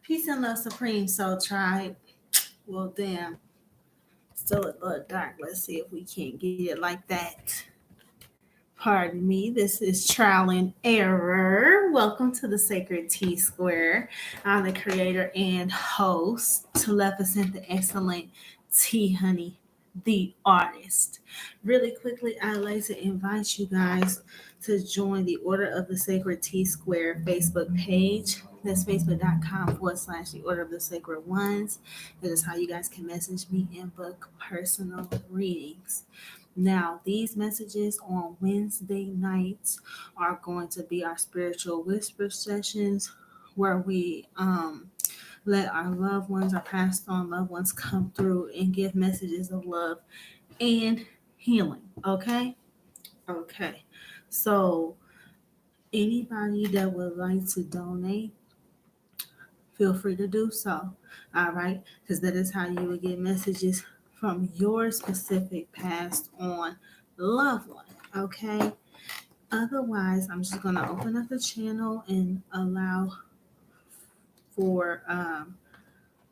Peace and love supreme soul tribe. Well, damn, still a little dark. Let's see if we can't get it like that. Pardon me, this is Trial and Error. Welcome to the Sacred T Square. I'm the creator and host, Teleficent the Excellent T Honey, the artist. Really quickly, I'd like to invite you guys to join the Order of the Sacred T Square Facebook page. That's facebook.com/, the Order of the Sacred Ones. That is how you guys can message me and book personal readings. Now, these messages on Wednesday nights are going to be our spiritual whisper sessions where we let our loved ones, our passed on loved ones, come through and give messages of love and healing. Okay? Okay. So, anybody that would like to donate, feel free to do so. All right? Because that is how you will get messages from your specific passed on loved one. Okay? Otherwise, I'm just going to open up the channel and allow for,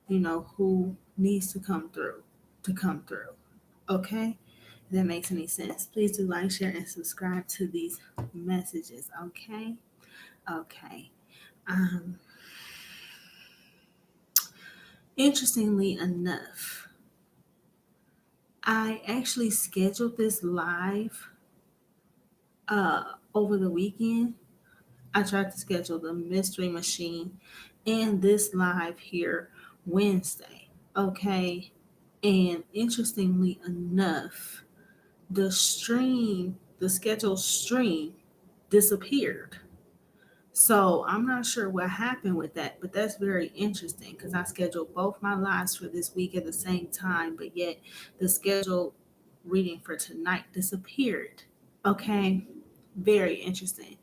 who needs to come through. Okay? If that makes any sense. Please do like, share, and subscribe to these messages. Okay? Okay. Um, Interestingly enough, I actually scheduled this live uh, over the weekend. I tried to schedule the Mystery Machine and this live here Wednesday. Okay. And interestingly enough, the scheduled stream disappeared. So I'm not sure what happened with that, but that's very interesting because I scheduled both my lives for this week at the same time, but yet the scheduled reading for tonight disappeared. Okay, very interesting.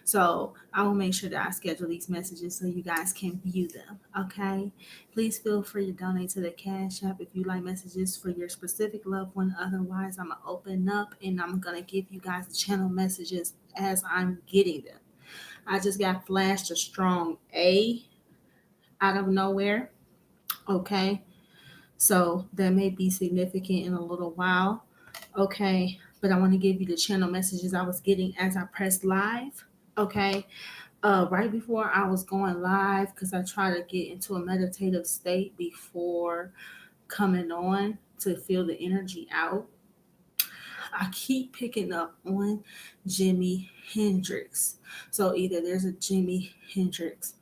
So I will make sure that I schedule these messages so you guys can view them. Okay, please feel free to donate to the Cash App if you like messages for your specific loved one. Otherwise, I'm gonna open up and I'm gonna give you guys channel messages as I'm getting them. I just got flashed a strong A out of nowhere. Okay. So that may be significant in a little while. Okay. But I want to give you the channel messages I was getting as I pressed live. Okay. Right before I was going live, because I try to get into a meditative state before coming on to feel the energy out. I keep picking up on Jimi Hendrix. So either there's a Jimi Hendrix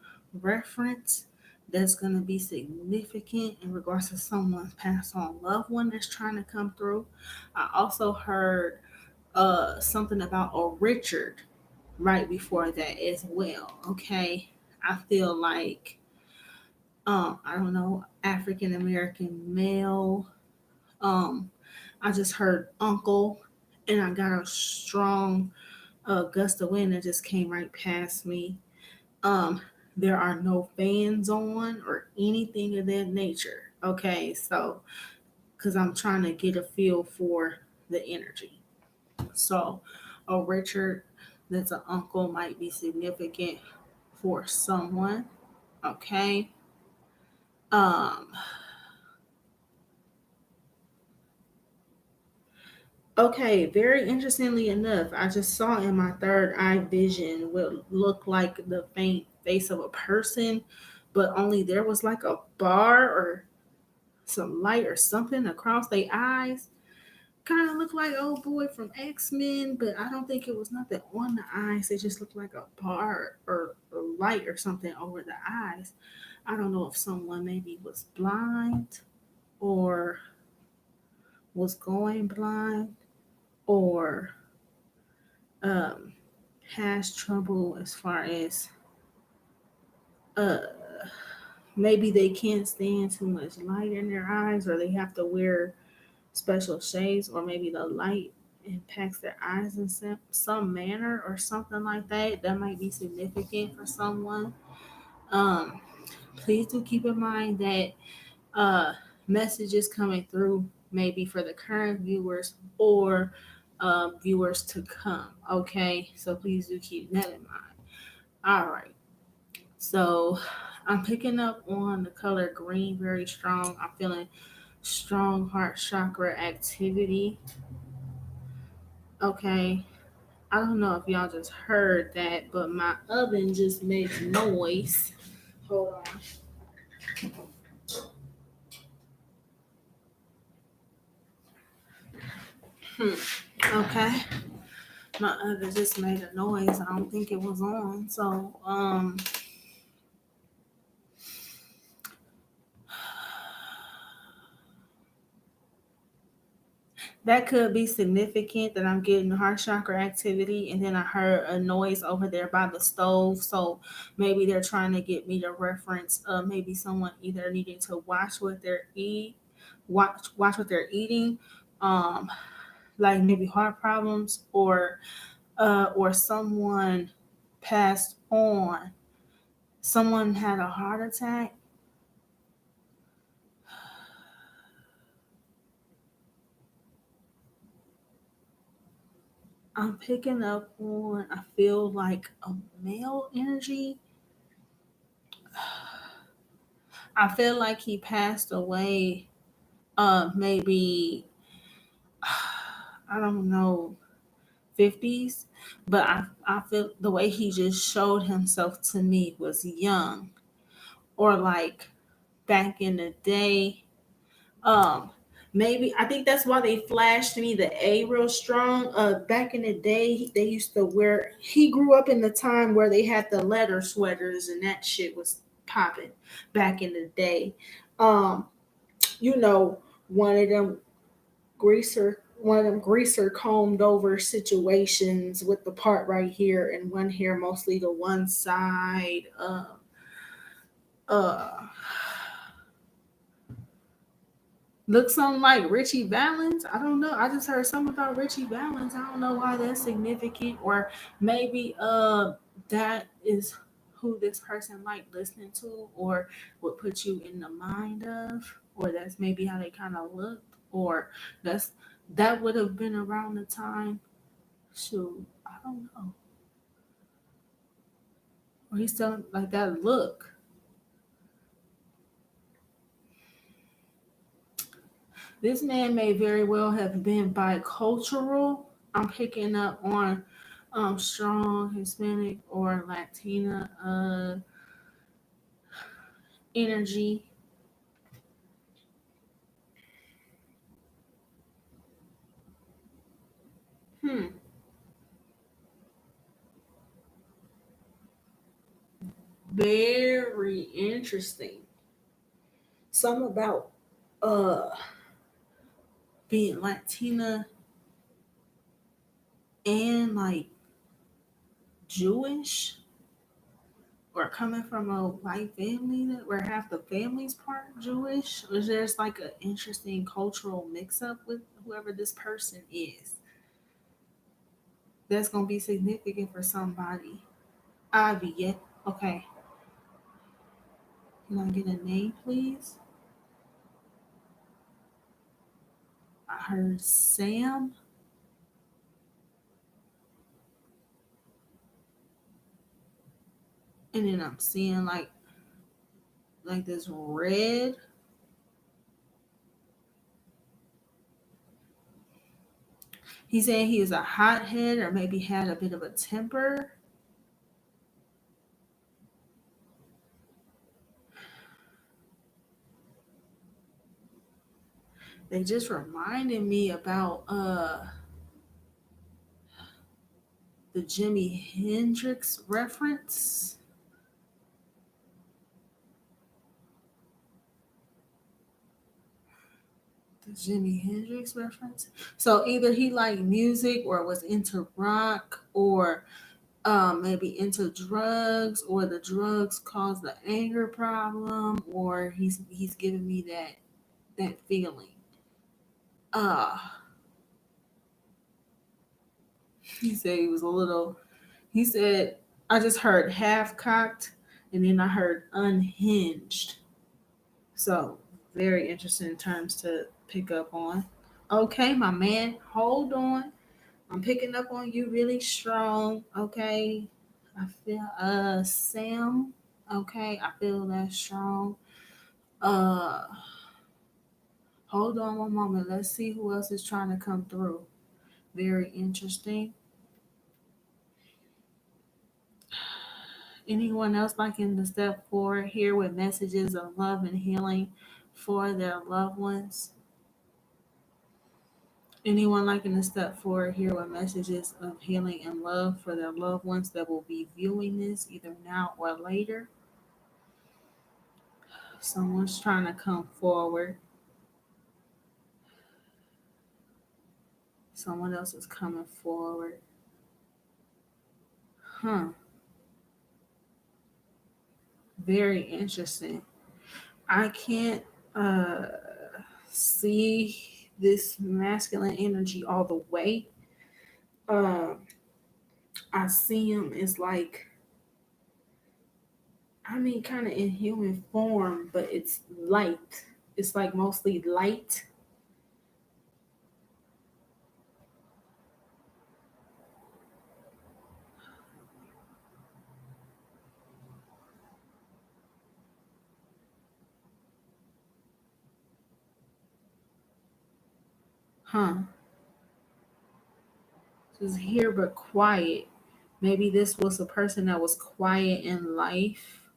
reference that's going to be significant in regards to someone's passed on loved one that's trying to come through. I also heard something about a Richard right before that as well. Okay. I feel like I don't know, African American male. Um I just heard uncle and I got a strong gust of wind that just came right past me. Um, there are no fans on or anything of that nature. Okay, so because I'm trying to get a feel for the energy. So, a Richard that's an uncle might be significant for someone. Okay. Um, Okay, very interestingly enough, I just saw in my third eye vision what looked like the faint face of a person, but only there was like a bar or some light or something across their eyes. Kind of looked like old boy from X-Men, but I don't think it was nothing on the eyes. It just looked like a bar or a light or something over the eyes. I don't know if someone maybe was blind or was going blind or um, has trouble as far as uh, maybe they can't stand too much light in their eyes or they have to wear special shades or maybe the light impacts their eyes in some manner or something like that. That might be significant for someone. Um, Please do keep in mind that uh, messages coming through maybe for the current viewers or viewers to come. Okay, so please do keep that in mind. All right. So I'm picking up on the color green very strong. I'm feeling strong heart chakra activity. Okay. I don't know if y'all just heard that, but my oven just made noise. Hold on. Okay. My oven just made a noise. I don't think it was on. So, that could be significant that I'm getting heart chakra activity, and then I heard a noise over there by the stove. So maybe they're trying to get me to reference, maybe someone either needing to watch what they're eating, um, like maybe heart problems, or someone passed on. Someone had a heart attack. I'm picking up on, I feel like a male energy. I feel like he passed away, maybe, I don't know, 50s, but I feel the way he just showed himself to me was young, or like back in the day. Um, Maybe I think that's why they flashed me the A real strong. Back in the day, they used to wear. He grew up in the time where they had the leather sweaters and that shit was popping back in the day. Um, you know, one of them greaser combed over situations with the part right here and one here, mostly to one side. Uh Looks something like Richie Valens. I don't know. I just heard something about Richie Valens. I don't know why that's significant, or maybe that is who this person like listening to, or would put you in the mind of, or that's maybe how they kind of looked, or that's that would have been around the time. Shoot, I don't know. Or he's telling like that look. This man may very well have been bicultural. I'm picking up on strong Hispanic or Latina energy. Hmm, very interesting. Some about uh being Latina and like Jewish, or coming from a white family where half the family's part Jewish. Or there's like an interesting cultural mix up with whoever this person is. That's gonna be significant for somebody. Ivy, yeah. Okay. Can I get a name, please? I heard Sam, and then I'm seeing like this red. He's saying he is a hothead, or maybe had a bit of a temper. They just reminded me about the Jimi Hendrix reference. The Jimi Hendrix reference. So either he liked music or was into rock, or maybe into drugs, or the drugs caused the anger problem, or he's giving me that feeling. Uh he said he was a little. He said I just heard half cocked, and then I heard unhinged. So very interesting terms to pick up on. Okay, my man, hold on. I'm picking up on you really strong. Okay, I feel Sam. Okay, I feel that strong. Uh, Hold on one moment. Let's see who else is trying to come through. Very interesting. Anyone else liking to step forward here with messages of love and healing for their loved ones? Anyone liking to step forward here with messages of healing and love for their loved ones that will be viewing this either now or later? Someone's trying to come forward. Someone else is coming forward. Huh. Very interesting. I can't uh see this masculine energy all the way. Uh, I see him as like, I mean, kind of in human form, but it's light. It's like mostly light. Huh. Just here but quiet. Maybe this was a person that was quiet in life.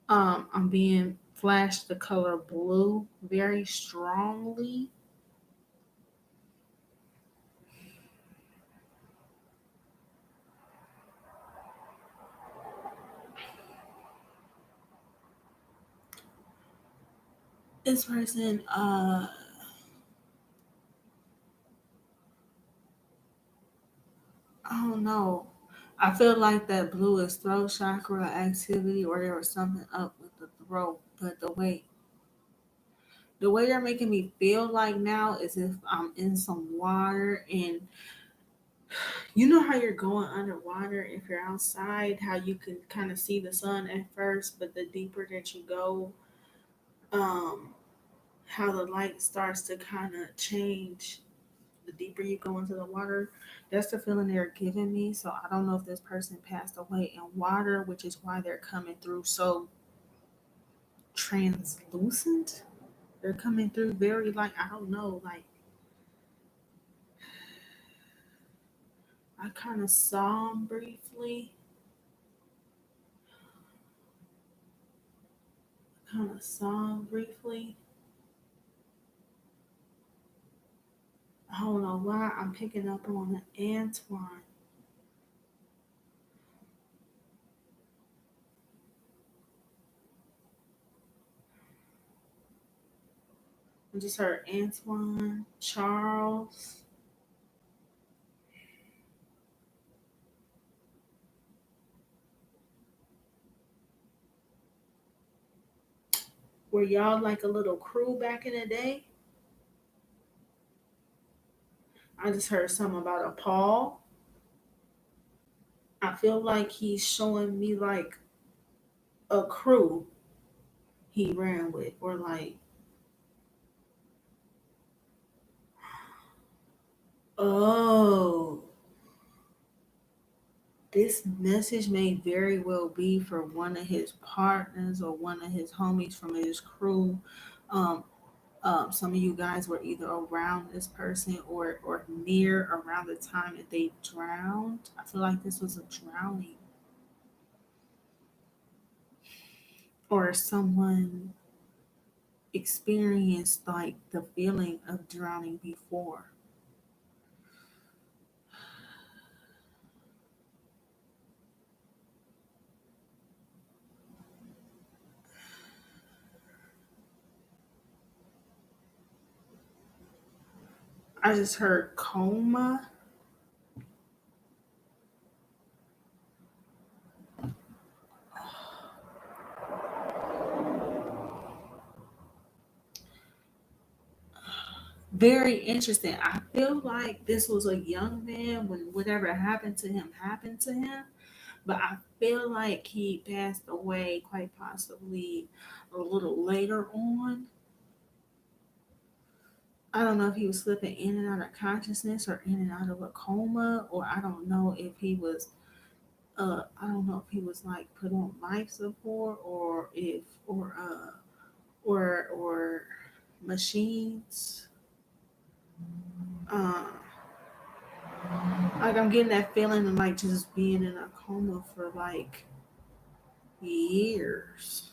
I'm being flashed the color blue very strongly. This person, I don't know. I feel like that blue is throat chakra activity, or there was something up with the throat. But the way they're making me feel like now is if I'm in some water, and you know how you're going underwater if you're outside, how you can kind of see the sun at first, but the deeper that you go, um, how the light starts to kind of change the deeper you go into the water. That's the feeling they're giving me. So I don't know if this person passed away in water, which is why they're coming through so translucent. They're coming through very like, I don't know, like I kind of saw them briefly. Kind of saw them briefly. I don't know why I'm picking up on Antoine. I just heard Antoine, Charles. Were y'all like a little crew back in the day? I just heard something about a Paul. I feel like he's showing me like a crew he ran with, or like, oh, this message may very well be for one of his partners or one of his homies from his crew. Um, some of you guys were either around this person or near around the time that they drowned. I feel like this was a drowning, or someone experienced like the feeling of drowning before. I just heard coma. Very interesting. I feel like this was a young man when whatever happened to him. But I feel like he passed away quite possibly a little later on. I don't know if he was slipping in and out of consciousness or in and out of a coma, or I don't know if he was I don't know if he was like put on life support or if or machines. Uh, like I'm getting that feeling of like just being in a coma for like years.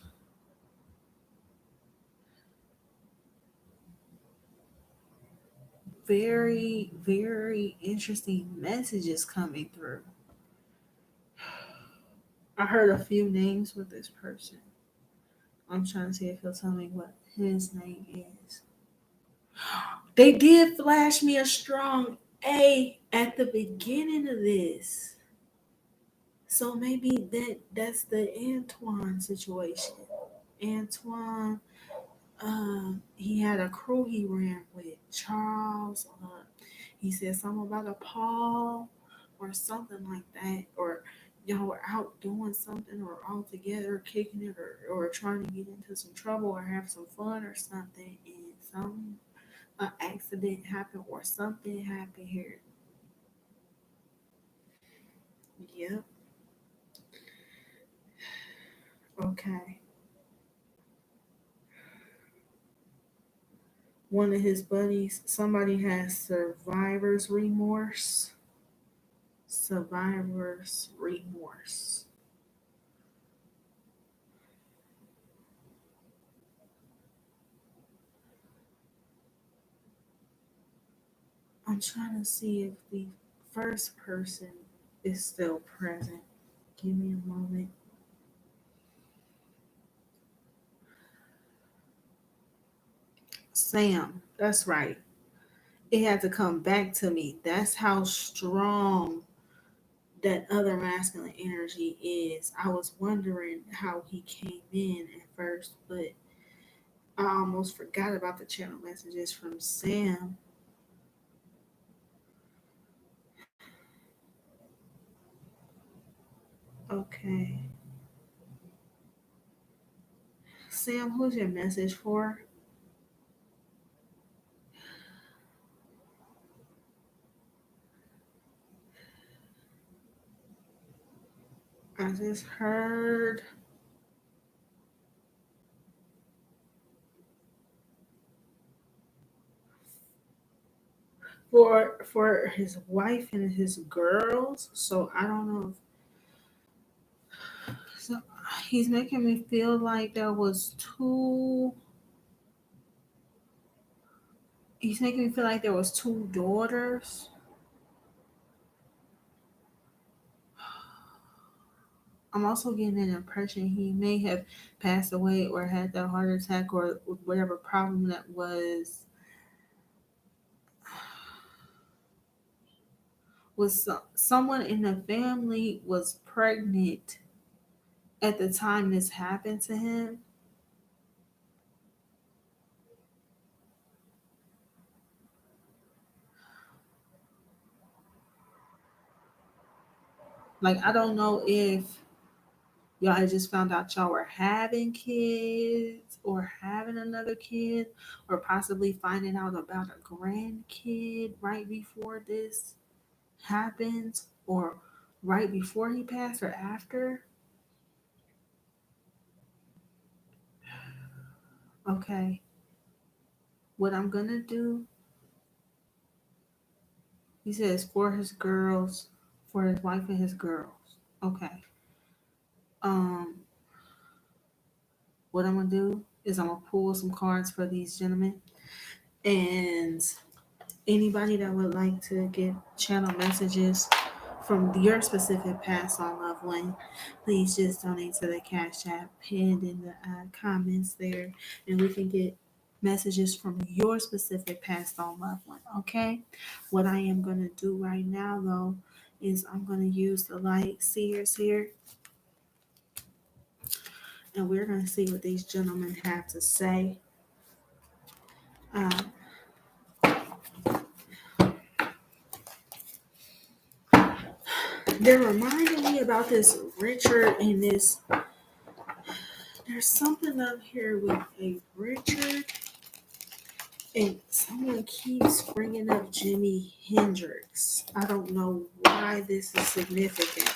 Very, very interesting messages coming through. I heard a few names with this person. I'm trying to see if he'll tell me what his name is. They did flash me a strong A at the beginning of this. So maybe that's the Antoine situation. Antoine, he had a crew he ran with. Charles, he said something about a Paul or something like that. Or y'all were out doing something or all together kicking it or trying to get into some trouble or have some fun or something and some accident happened or something happened here. Yep. Okay. One of his buddies, somebody has survivor's remorse. Survivor's remorse. I'm trying to see if the first person is still present. Give me a moment. Sam, that's right. It had to come back to me. That's how strong that other masculine energy is. I was wondering how he came in at first, but I almost forgot about the channel messages from Sam. Okay. Sam, who's your message for? I just heard for his wife and his girls. So I don't know. So he's making me feel like there was two. He's making me feel like there was two daughters. I'm also getting an impression he may have passed away or had that heart attack or whatever problem that someone in the family was pregnant at the time this happened to him. Like I don't know if y'all had just found out y'all were having kids or having another kid or possibly finding out about a grandkid right before this happened or right before he passed or after. Okay, what I'm gonna do, he says for his girls, for his wife and his girls. Okay. Um, what I'm gonna do is I'm gonna pull some cards for these gentlemen and anybody that would like to get channel messages from your specific past on loved one, please just donate to the Cash App pinned in the comments there, and we can get messages from your specific past on loved one. Okay, what I am going to do right now though is I'm going to use the light seers here, and we're going to see what these gentlemen have to say. Um, they're reminding me about this Richard and this. There's something up here with a Richard, and someone keeps bringing up Jimi Hendrix. I don't know why this is significant,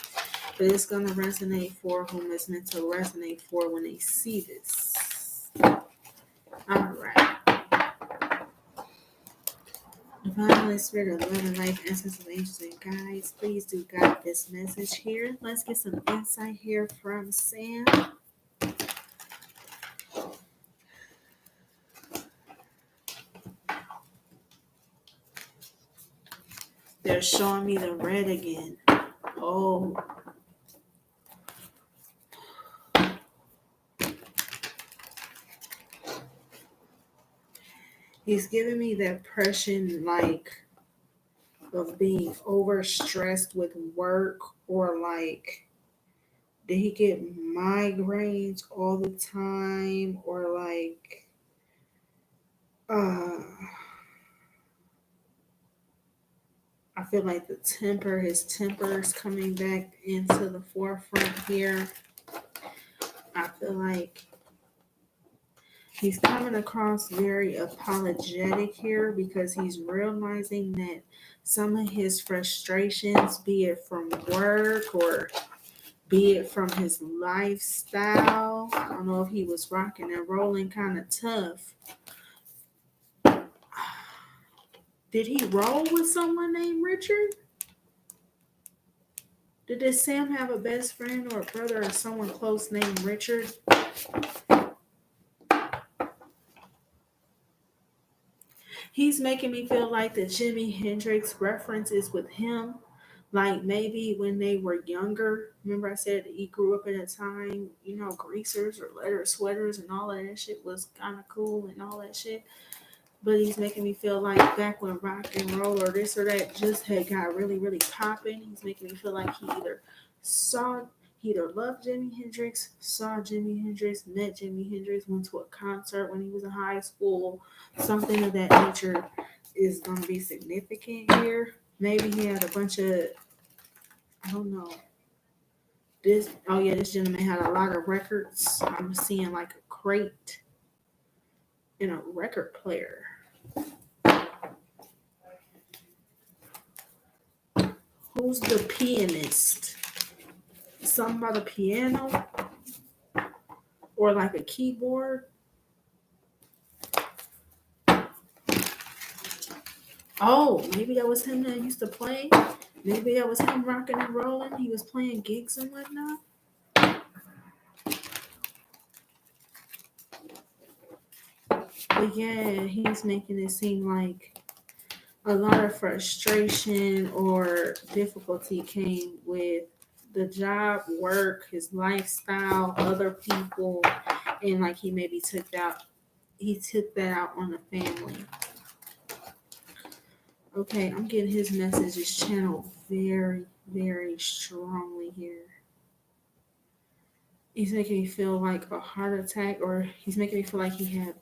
but it's going to resonate for whom it's meant to resonate for when they see this. All right. Divine Holy Spirit of love and life, essence of angels and guides, please do guide this message here. Let's get some insight here from Sam. They're showing me the red again. Oh. He's giving me that impression like of being overstressed with work, or like, did he get migraines all the time, or like I feel like his temper is coming back into the forefront here. I feel like he's coming across very apologetic here because he's realizing that some of his frustrations, be it from work or be it from his lifestyle, I don't know if he was rocking and rolling kind of tough. Did he roll with someone named Richard? Did Sam have a best friend or a brother or someone close named Richard? He's making me feel like the Jimi Hendrix reference is with him. Like maybe when they were younger. Remember I said he grew up in a time, greasers or leather sweaters and all of that shit was kind of cool and all that shit. But he's making me feel like back when rock and roll or this or that just had got really, really popping. He's making me feel like he either loved Jimi Hendrix, saw Jimi Hendrix, met Jimi Hendrix, went to a concert when he was in high school. Something of that nature is going to be significant here. Maybe he had a bunch of, I don't know. This gentleman had a lot of records. I'm seeing like a crate and a record player. Who's the pianist? Something about a piano? Or like a keyboard? Oh, maybe that was him that used to play. Maybe that was him rocking and rolling. He was playing gigs and whatnot. But yeah, he's making it seem like a lot of frustration or difficulty came with the job, work, his lifestyle, other people, and like he maybe took that out on the family. Okay, I'm getting his messages channeled very, very strongly here. He's making me feel like a heart attack, or he's making me feel like he had.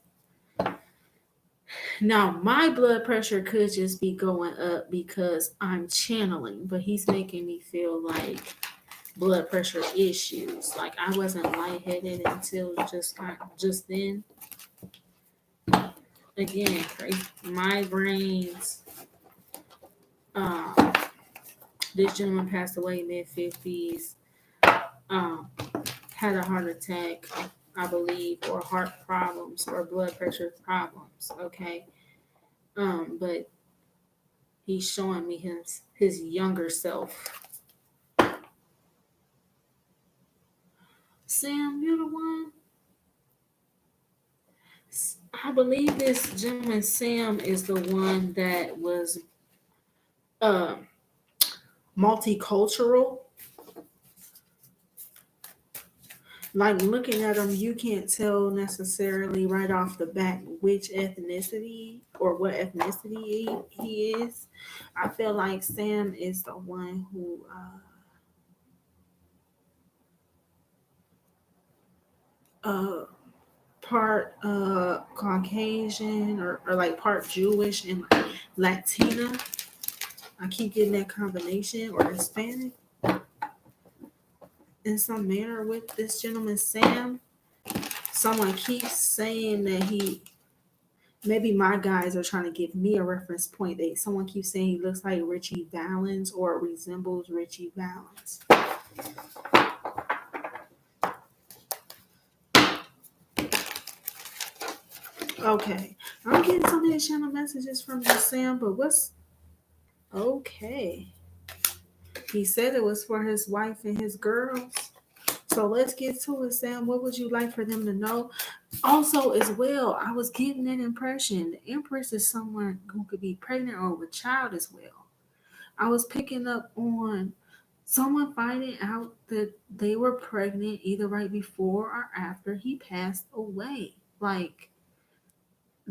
Now, my blood pressure could just be going up because I'm channeling, but he's making me feel like blood pressure issues. Like I wasn't lightheaded until just then. Again, migraines. This gentleman passed away mid-50s. Had a heart attack, I believe, or heart problems or blood pressure problems. Okay. But he's showing me his younger self. Sam, you're the one. I believe this gentleman Sam is the one that was multicultural. Like looking at him, you can't tell necessarily right off the bat which ethnicity or what ethnicity he is. I feel like Sam is the one who part Caucasian or like part Jewish and Latina. I keep getting that combination, or Hispanic in some manner with this gentleman Sam. Someone keeps saying that maybe my guys are trying to give me a reference point. Someone keeps saying he looks like Richie Valens or resembles Richie Valens. Okay. I'm getting some of these channel messages from Sam, but what's okay? He said it was for his wife and his girls. So let's get to it, Sam. What would you like for them to know? Also, as well, I was getting that impression. The Empress is someone who could be pregnant or with child as well. I was picking up on someone finding out that they were pregnant either right before or after he passed away. Like,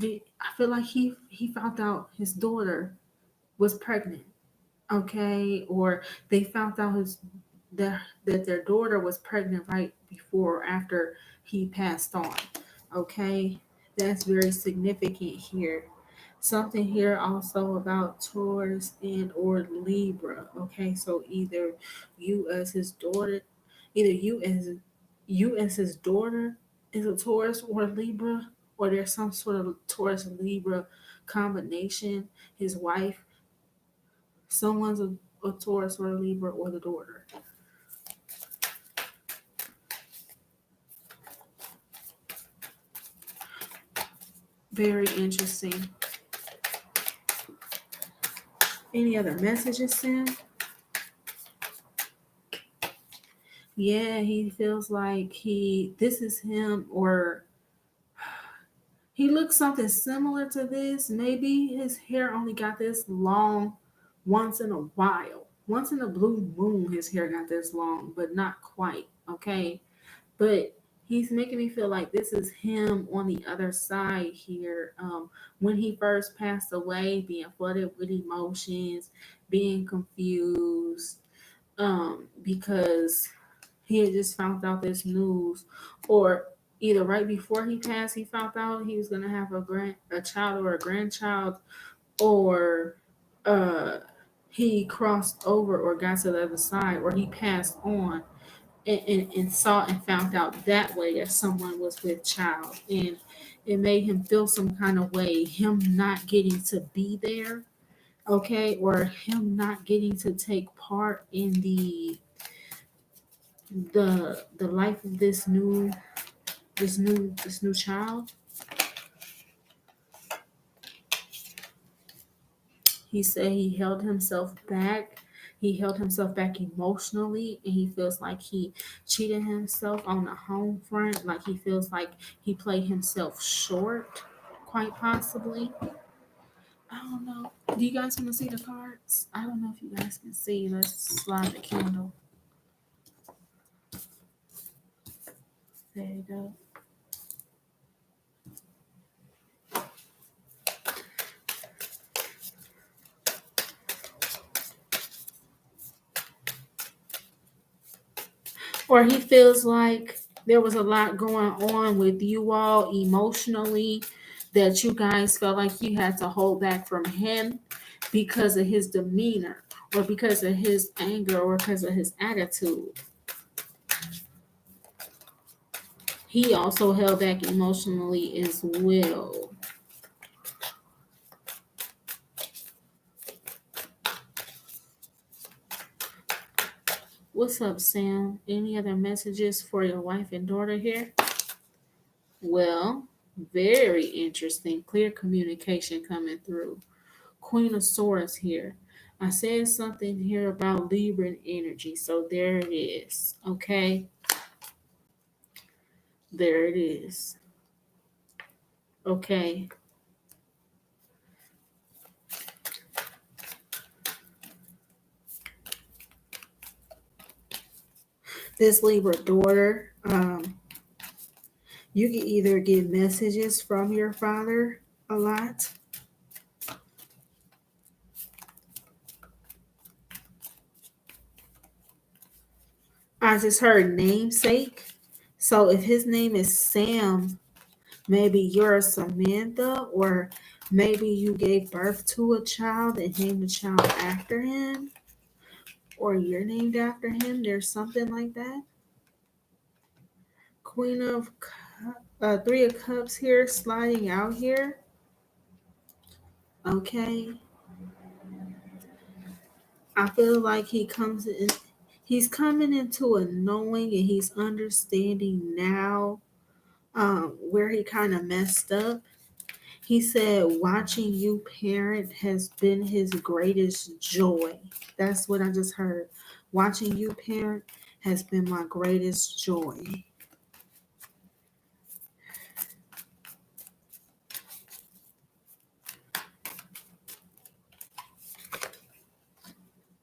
I feel like he found out his daughter was pregnant, okay, or they found out that their daughter was pregnant right before or after he passed on. Okay, that's very significant here. Something here also about Taurus and or Libra. Okay, so either you as his daughter, either you as his daughter is a Taurus or Libra, or there's some sort of Taurus and Libra combination. His wife, someone's a Taurus or a Libra, or the daughter. Very interesting. Any other messages, Sam? Yeah, he feels like this is him, or he looks something similar to this. Maybe his hair only got this long once in a while. Once in a blue moon, his hair got this long, but not quite. Okay. But he's making me feel like this is him on the other side here. When he first passed away, being flooded with emotions, being confused, because he had just found out this news, or either right before he passed, he found out he was gonna have a child or a grandchild, or uh, he crossed over or got to the other side, or he passed on and saw and found out that way that someone was with child, and it made him feel some kind of way, him not getting to be there, okay, or him not getting to take part in the life of this new child. He said he held himself back emotionally, and he feels like he cheated himself on the home front, like he feels like he played himself short, quite possibly. I don't know. Do you guys want to see the cards? I don't know if you guys can see. Let's slide the candle. There you go. Or he feels like there was a lot going on with you all emotionally that you guys felt like you had to hold back from him because of his demeanor, or because of his anger, or because of his attitude. He also held back emotionally as well. What's up, Sam? Any other messages for your wife and daughter here? Well, very interesting. Clear communication coming through. Queen of Swords here. I said something here about Libra energy, so there it is. Okay, there it is. Okay, this Libra daughter, you can either get messages from your father a lot. I just heard namesake. So if his name is Sam, maybe you're Samantha, or maybe you gave birth to a child and named the child after him, or you're named after him. There's something like that. Three of Cups here, sliding out here. Okay, I feel like He's coming into a knowing and he's understanding now where he kind of messed up. He said, watching you parent has been his greatest joy. That's what I just heard. Watching you parent has been my greatest joy.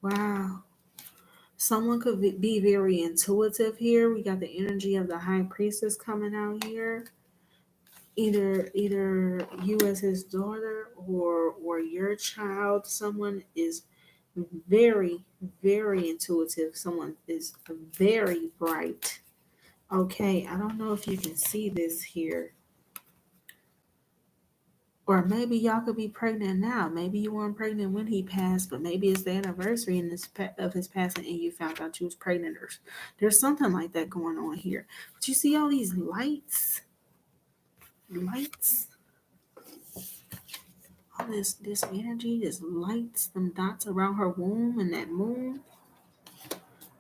Wow. Someone could be very intuitive here. We got the energy of the high priestess coming out here. Either you as his daughter or your child. Someone is very, very intuitive. Someone is very bright. Okay, I don't know if you can see this here. Or maybe y'all could be pregnant now. Maybe you weren't pregnant when he passed, but maybe it's the anniversary of his passing and you found out you was pregnant. Or there's something like that going on here. But you see all these lights? Lights? All this energy, this lights, them dots around her womb and that moon.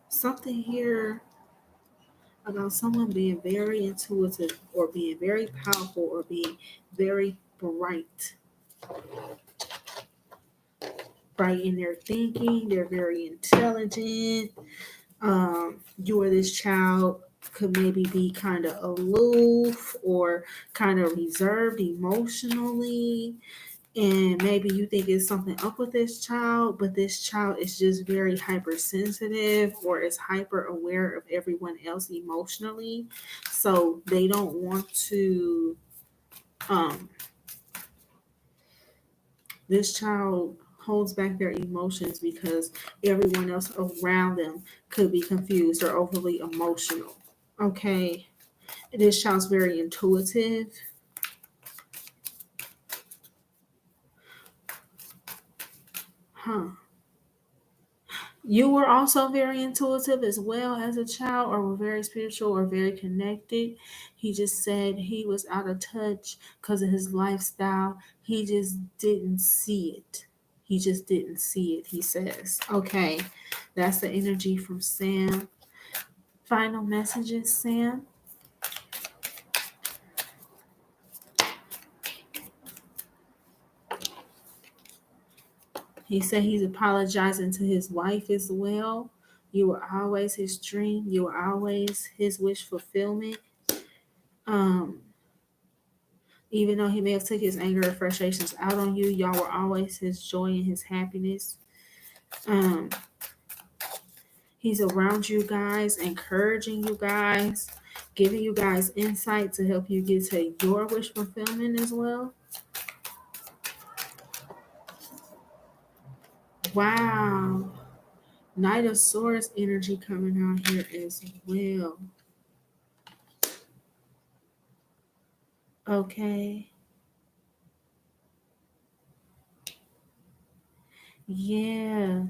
Something here about someone being very intuitive or being very powerful or being very bright in their thinking. They're very intelligent. You or this child could maybe be kind of aloof or kind of reserved emotionally. And maybe you think it's something up with this child, but this child is just very hypersensitive or is hyper aware of everyone else emotionally. So they don't want to, this child holds back their emotions because everyone else around them could be confused or overly emotional. Okay. This child's very intuitive. Huh. You were also very intuitive as well as a child, or were very spiritual or very connected. He just said he was out of touch because of his lifestyle. He just didn't see it. He just didn't see it, he says. Okay, that's the energy from Sam. Final messages, Sam. He said he's apologizing to his wife as well. You were always his dream. You were always his wish fulfillment. Um, Even though he may have took his anger or frustrations out on you, y'all were always his joy and his happiness. Um, he's around you guys, encouraging you guys, giving you guys insight to help you get to your wish fulfillment as well. Wow. Knight of Swords energy coming out here as well. Okay. Yeah.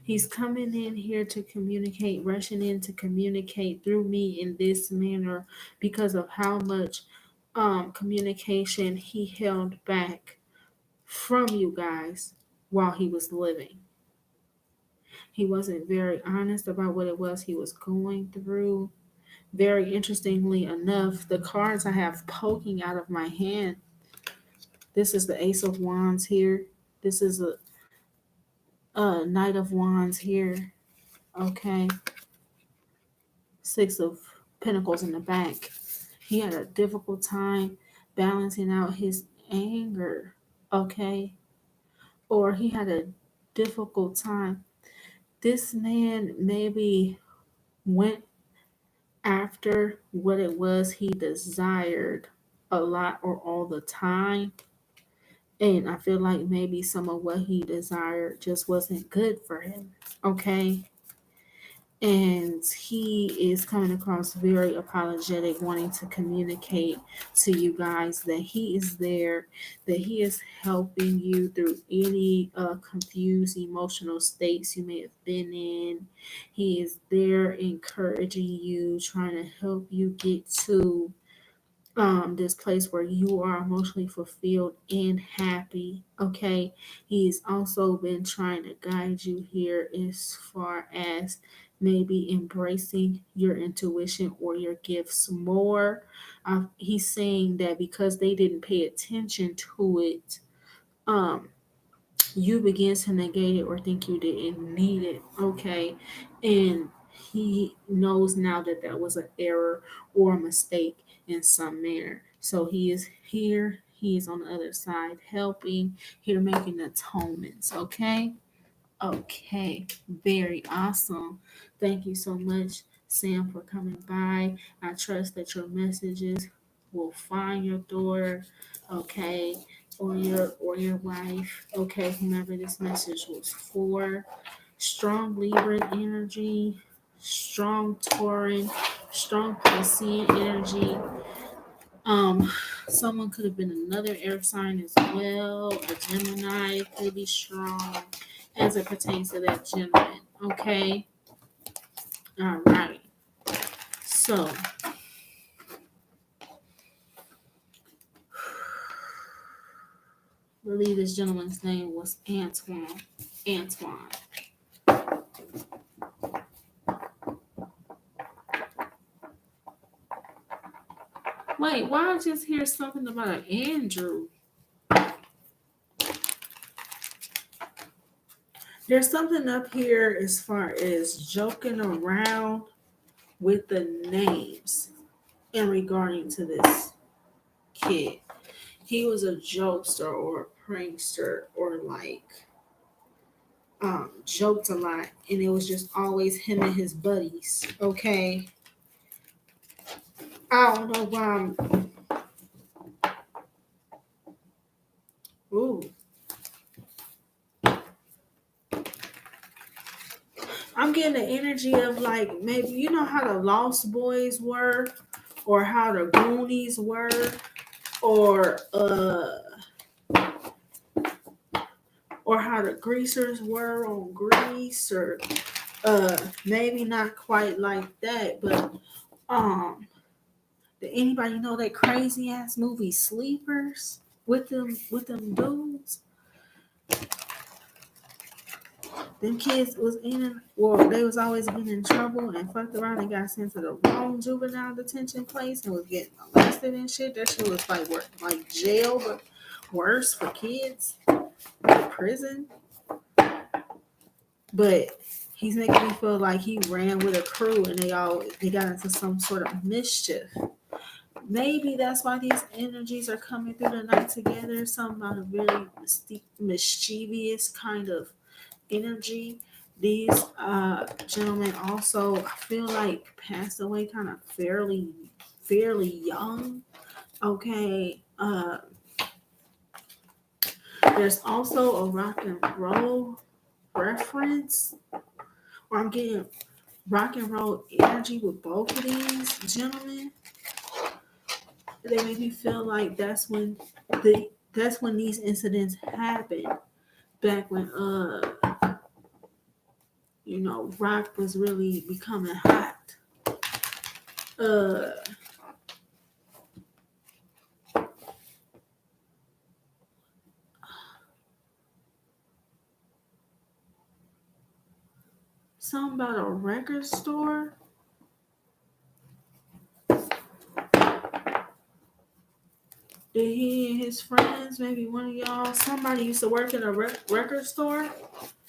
He's coming in here to communicate, rushing in to communicate through me in this manner because of how much communication he held back from you guys while he was living. He wasn't very honest about what it was he was going through. Very interestingly enough, the cards I have poking out of my hand, this is the Ace of Wands here. This is a Knight of Wands here. Okay. Six of Pentacles in the back. He had a difficult time balancing out his anger. Okay. Or he had a difficult time. This man maybe went after what it was he desired a lot or all the time. And I feel like maybe some of what he desired just wasn't good for him. Okay. And he is coming across very apologetic, wanting to communicate to you guys that he is there, that he is helping you through any confused emotional states you may have been in. He is there encouraging you, trying to help you get to this place where you are emotionally fulfilled and happy. Okay, he's also been trying to guide you here as far as maybe embracing your intuition or your gifts more. He's saying that because they didn't pay attention to it, um you begin to negate it or think you didn't need it. Okay, and he knows now that that was an error or a mistake in some manner, so he is here, he is on the other side helping, here making atonements. Okay. Okay, very awesome. Thank you so much, Sam, for coming by. I trust that your messages will find your door, okay, or your wife, okay, whomever this message was for. Strong Libra energy, strong Tauran, strong Piscean energy. Um, Someone could have been another air sign as well. A Gemini could be strong as it pertains to that gentleman. Okay. All right. So, I believe this gentleman's name was Antoine. Antoine. Wait, why I just hear something about an Andrew? There's something up here as far as joking around with the names in regarding to this kid. He was a jokester or a prankster or like joked a lot, and it was just always him and his buddies. Okay. I don't know why ooh. I'm getting the energy of like maybe you know how the Lost Boys were or how the Goonies were or or how the greasers were on Grease or maybe not quite like that, but um did anybody know that crazy ass movie Sleepers with them dudes? Them kids was in well, they was always been in trouble and fucked around and got sent to the wrong juvenile detention place and was getting arrested and shit. That shit was like work like jail but worse for kids. Prison. But he's making me feel like he ran with a crew and they got into some sort of mischief. Maybe that's why these energies are coming through the night together. Something about a very mischievous kind of energy. These gentlemen also, I feel like, passed away kind of fairly young. Okay. There's also a rock and roll reference, or I'm getting rock and roll energy with both of these gentlemen. They make me feel like that's when these incidents happened. Back when rock was really becoming hot. Uh Something about a record store. Did he and his friends, maybe one of y'all, somebody used to work in a record store?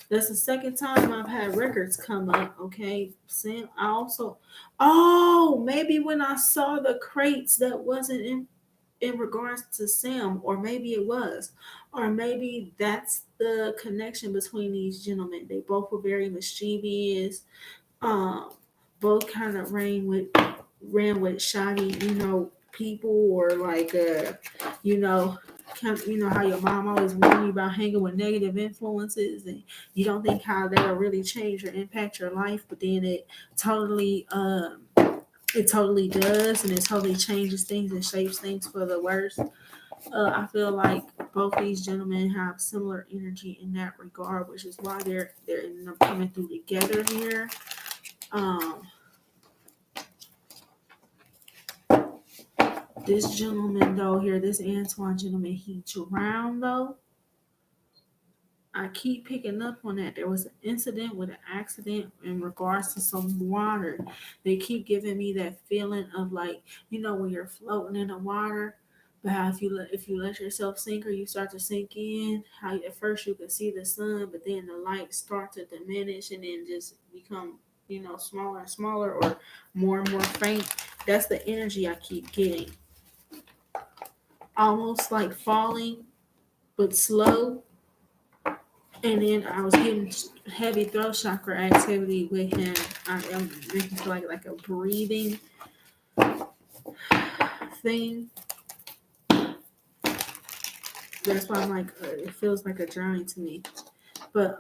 That's the second time I've had records come up. Okay, Sam. I also, oh, maybe when I saw the crates that wasn't in regards to Sam, or maybe it was, or maybe that's the connection between these gentlemen. They both were very mischievous. Um, Both kind of ran with shoddy, people, or like you know, how your mom always warned you about hanging with negative influences, and you don't think how that'll really change or impact your life, but then it totally does, and it totally changes things and shapes things for the worse. I feel like both these gentlemen have similar energy in that regard, which is why they're coming through together here. Um, This gentleman though here, this Antoine gentleman, he drowned though. I keep picking up on that. There was an incident with an accident in regards to some water. They keep giving me that feeling of like, when you're floating in the water, but how if you let yourself sink or you start to sink in, how at first you can see the sun, but then the light start to diminish and then just become, smaller and smaller or more and more faint. That's the energy I keep getting. Almost like falling, but slow. And then I was getting heavy throat chakra activity with him. I am making feel like a breathing thing. That's why I'm like, it feels like a journey to me. But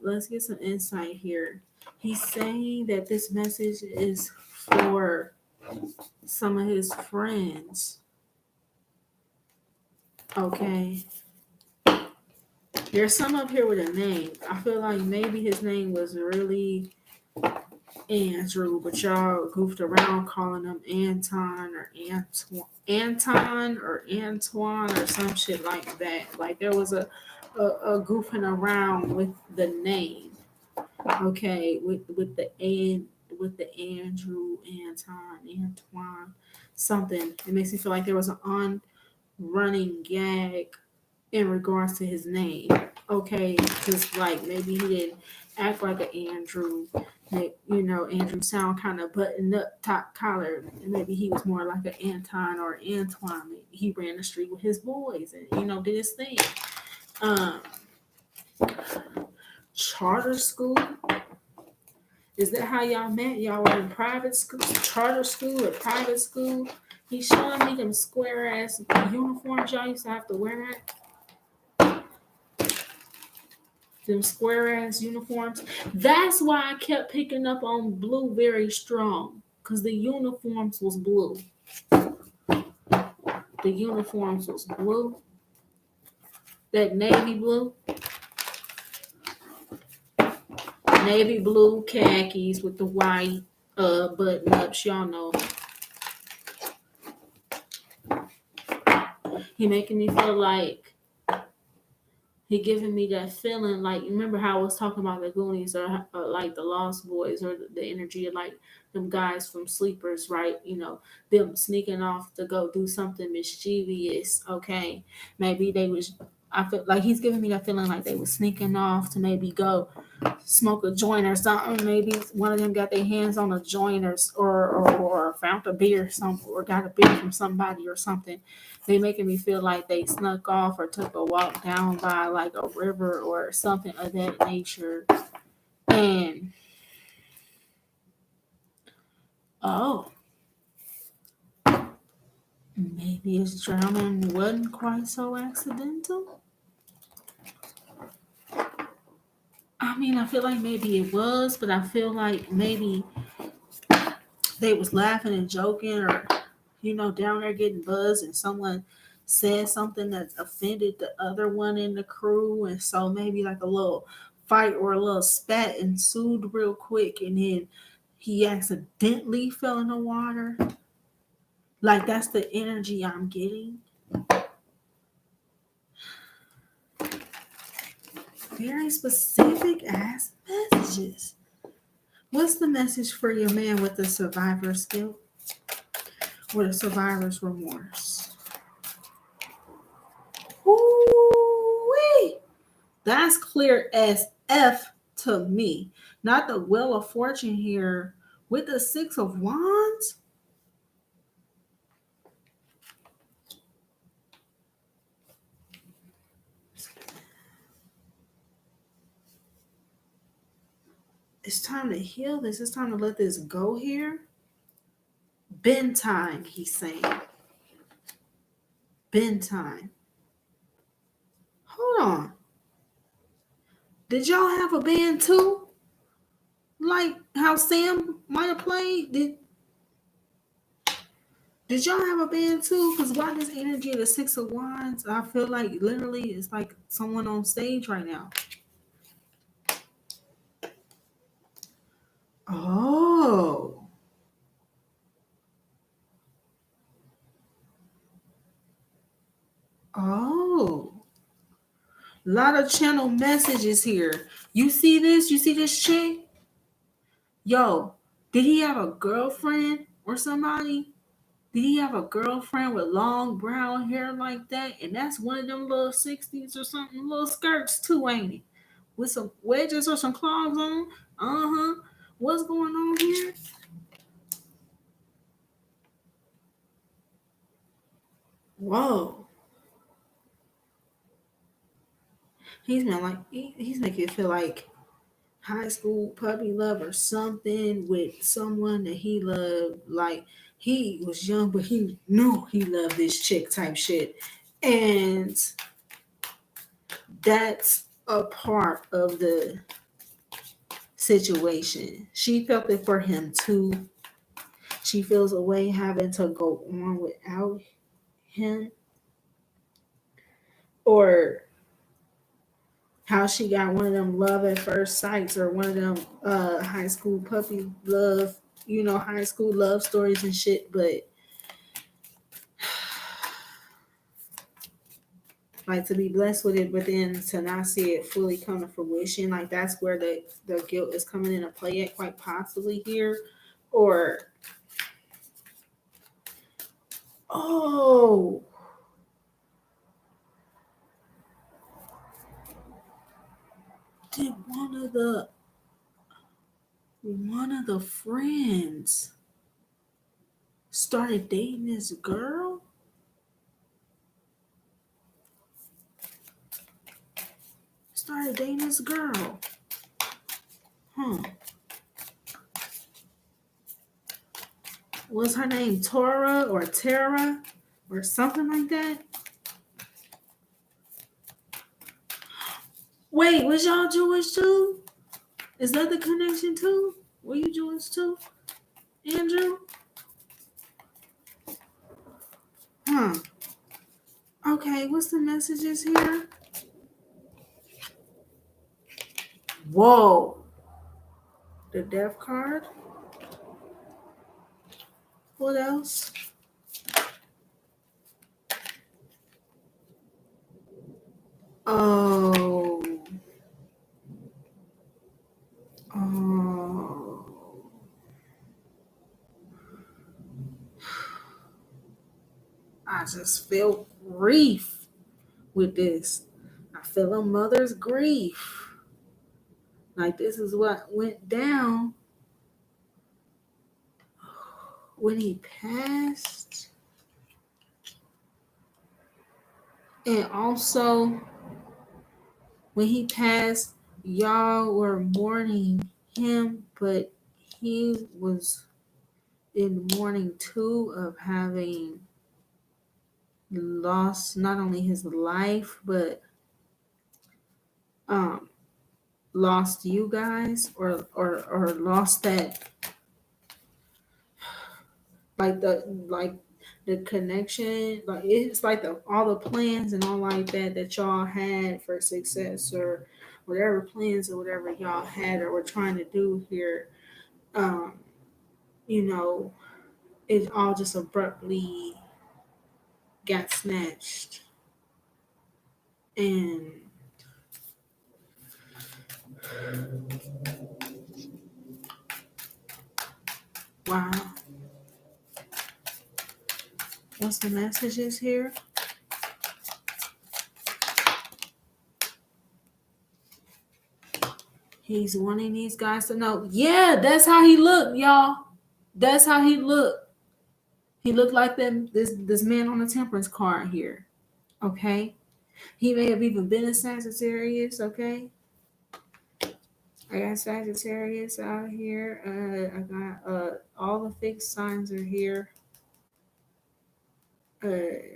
let's get some insight here. He's saying that this message is for some of his friends. Okay. There's some up here with a name. I feel like maybe his name was really Andrew, but y'all goofed around calling him Anton or Antoine or some shit like that. Like there was a goofing around with the name. Okay, with the Andrew, Antoine, something. It makes me feel like there was an on running gag in regards to his name. Okay, because like maybe he didn't act like an Andrew. Andrew sound kind of buttoned up, top collar. Maybe he was more like an Anton or Antoine. Maybe he ran the street with his boys and did his thing. Um, Charter school. Is that how y'all met? Y'all were in private school, charter school, or private school? He's showing me them square ass uniforms y'all used to have to wear. Them square ass uniforms. That's why I kept picking up on blue very strong. Because the uniforms was blue. The uniforms was blue. That navy blue. Navy blue khakis with the white button ups. Y'all know. He making me feel like he giving me that feeling like, remember how I was talking about the Goonies or like the Lost Boys or the energy of like them guys from Sleepers, right? Them sneaking off to go do something mischievous. Okay, maybe they was. I feel like he's giving me that feeling like they was sneaking off to maybe go smoke a joint or something. Maybe one of them got their hands on a joint or found a beer or got a beer from somebody or something. They making me feel like they snuck off or took a walk down by like a river or something of that nature. And maybe his drowning wasn't quite so accidental. I mean, I feel like maybe it was, but I feel like maybe they was laughing and joking or down there getting buzzed and someone said something that offended the other one in the crew. And so maybe like a little fight or a little spat ensued real quick. And then he accidentally fell in the water. Like that's the energy I'm getting. Very specific ass messages. What's the message for your man with the survivor's guilt or the survivor's remorse? Ooh-wee. That's clear as F to me. Not the Wheel of Fortune here with the Six of Wands. It's time to heal this. It's time to let this go here. Been time, he's saying. Been time. Hold on. Did y'all have a band too? Like how Sam might have played? Did y'all have a band too? Because why this energy of the Six of Wands? I feel like literally it's like someone on stage right now. Oh. Oh, a lot of channel messages here. You see this? You see this chick? Yo, did he have a girlfriend or somebody? Did he have a girlfriend with long brown hair like that? And that's one of them little 60s or something, little skirts too, ain't it? With some wedges or some clogs on? Uh-huh. What's going on here? Whoa. He's making it feel like high school puppy love or something with someone that he loved. Like he was young, but he knew he loved this chick type shit. And that's a part of the situation. She felt it for him too. She feels a way having to go on without him, or how she got one of them love at first sights, or one of them high school puppy love, high school love stories and shit. But like to be blessed with it, but then to not see it fully come to fruition, like that's where the guilt is coming into play at, quite possibly here. Or oh, did one of the friends started dating this girl? Started dating this girl. Huh. Was her name Tora or Tara or something like that? Wait, was y'all Jewish too? Is that the connection too? Were you Jewish too, Andrew? Huh. Okay, what's the messages here? Whoa. The death card. What else? Oh. Oh. I just feel grief with this. I feel a mother's grief. Like this is what went down when he passed. And also when he passed, y'all were mourning him, but he was in mourning too of having lost not only his life, but um lost you guys, or lost that, like the connection. Like it's like all the plans and all like that y'all had for success, or whatever plans or whatever y'all had or were trying to do here. um you know it all just abruptly got snatched. And wow, what's the messages here? He's wanting these guys to know. Yeah, that's how he looked, y'all. That's how he looked. He looked like this man on the temperance card here. Okay. He may have even been a Sagittarius. Okay. I got Sagittarius out here. I got all the fixed signs are here. Uh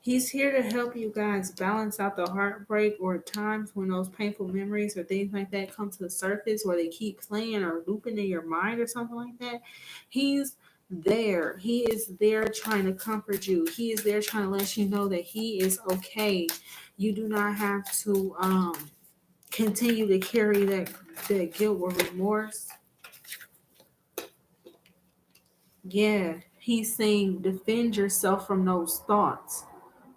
He's here to help you guys balance out the heartbreak, or times when those painful memories or things like that come to the surface, or they keep playing or looping in your mind or something like that. He's there. He is there trying to comfort you. He is there trying to let you know that he is okay. You do not have to continue to carry that guilt or remorse. Yeah, He's saying defend yourself from those thoughts,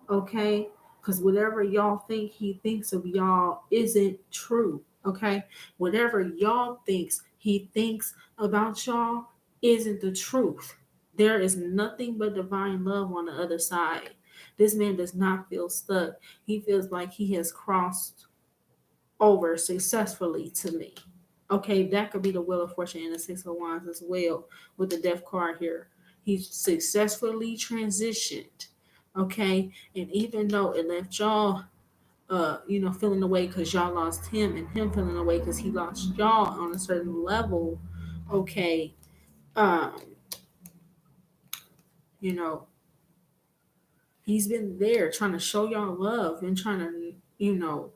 okay? Because whatever y'all think he thinks of y'all isn't true, okay? Whatever y'all thinks he thinks about y'all isn't the truth. There is nothing but divine love on the other side. This man does not feel stuck. He feels like he has crossed over successfully to me. Okay, that could be the Wheel of Fortune and the Six of Wands as well with the Death card here. He's successfully transitioned. Okay, and even though it left y'all, feeling away because y'all lost him, and him feeling away because he lost y'all on a certain level. Okay, um, you know, he's been there trying to show y'all love and trying to,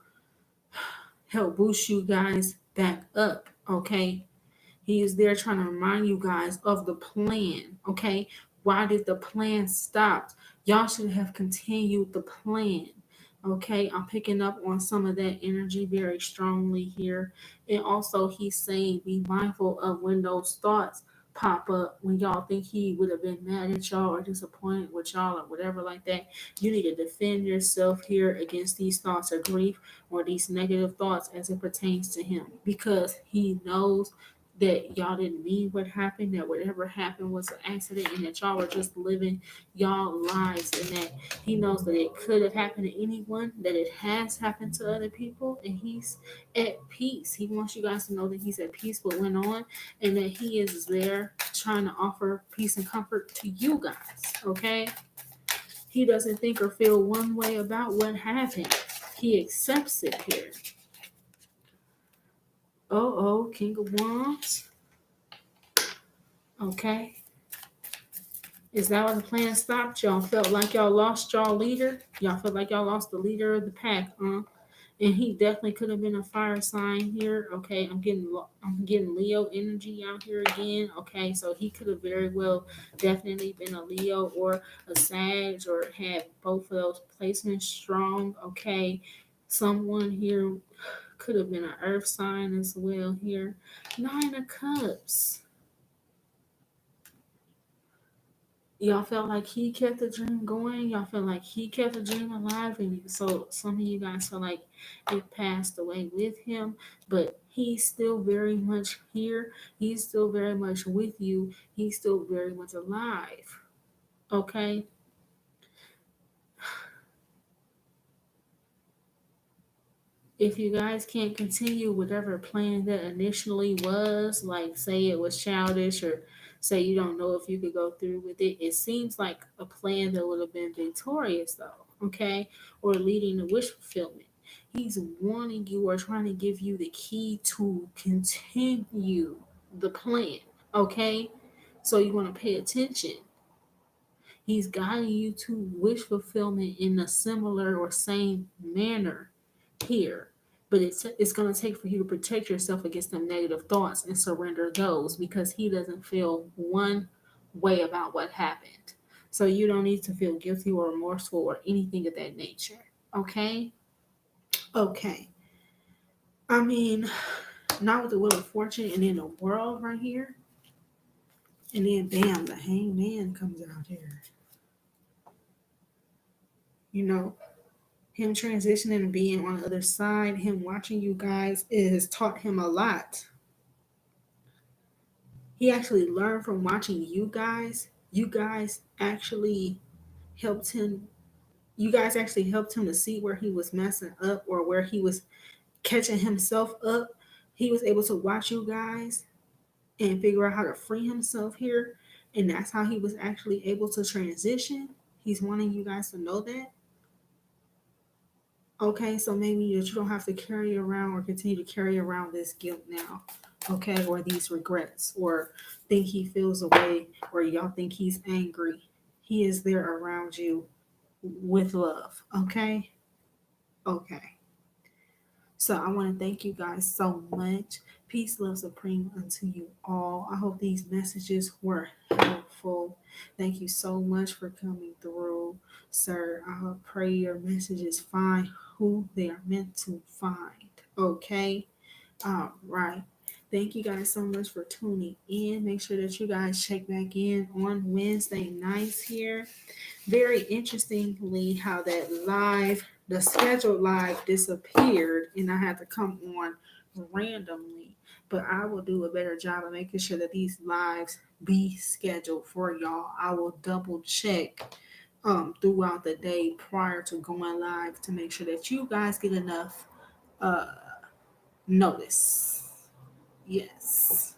help boost you guys back up. Okay, he is there trying to remind you guys of the plan. Okay. Why did the plan stop? Y'all should have continued the plan. Okay. I'm picking up on some of that energy very strongly here. And also, he's saying be mindful of when those thoughts pop up when y'all think he would have been mad at y'all or disappointed with y'all or whatever like that. You need to defend yourself here against these thoughts of grief or these negative thoughts as it pertains to him, because he knows that y'all didn't mean what happened, that whatever happened was an accident, and that y'all were just living y'all lives, and that he knows that it could have happened to anyone, that it has happened to other people, and he's at peace. He wants you guys to know that he's at peace what went on, and that he is there trying to offer peace and comfort to you guys, okay? He doesn't think or feel one way about what happened. He accepts it here. Oh, King of Wands. Okay. Is that why the plan stopped? Y'all felt like y'all lost y'all leader? Y'all felt like y'all lost the leader of the pack, huh? And he definitely could have been a fire sign here. Okay, I'm getting Leo energy out here again. Okay, so he could have very well definitely been a Leo or a Sag or had both of those placements strong. Okay, someone here could have been an Earth sign as well here. Nine of Cups. Y'all felt like he kept the dream going. Y'all felt like he kept the dream alive, and so some of you guys feel like it passed away with him, but he's still very much here. He's still very much with you. He's still very much alive. Okay. If you guys can't continue whatever plan that initially was, like say it was childish or say you don't know if you could go through with it, it seems like a plan that would have been victorious though, okay? Or leading to wish fulfillment. He's warning you or trying to give you the key to continue the plan, okay? So you want to pay attention. He's guiding you to wish fulfillment in a similar or same manner here. But it's going to take for you to protect yourself against them negative thoughts and surrender those, because he doesn't feel one way about what happened. So you don't need to feel guilty or remorseful or anything of that nature. Okay? Okay. I mean, not with the Wheel of Fortune and then the World right here. And then bam, the Hangman comes out here. You know, him transitioning and being on the other side, him watching you guys, it has taught him a lot. He actually learned from watching you guys. Helped him. You guys actually helped him to see where he was messing up or where he was catching himself up. He was able to watch you guys and figure out how to free himself here. And that's how he was actually able to transition. He's wanting you guys to know that. Okay, so maybe that you don't have to carry around or continue to carry around this guilt now, okay, or these regrets, or think he feels away, or y'all think he's angry. He is there around you with love, okay? Okay. So I want to thank you guys so much. Peace, love supreme unto you all. I hope these messages were helpful. Thank you so much for coming through, sir. I pray your messages find who they are meant to find. Okay. All right. Thank you guys so much for tuning in. Make sure that you guys check back in on Wednesday nights here. Very interestingly, how that live, the scheduled live disappeared, and I had to come on randomly. But I will do a better job of making sure that these lives be scheduled for y'all. I will double check throughout the day prior to going live to make sure that you guys get enough uh, notice. Yes.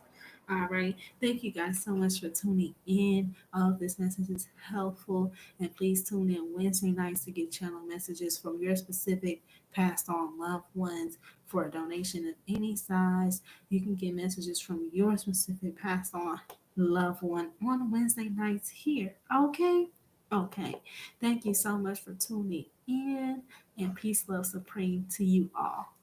All right. Thank you guys so much for tuning in. I hope this message is helpful. And please tune in Wednesday nights to get channel messages from your specific passed on loved ones for a donation of any size. You can get messages from your specific passed on loved one on Wednesday nights here. Okay. Okay. Thank you so much for tuning in. And peace, love supreme to you all.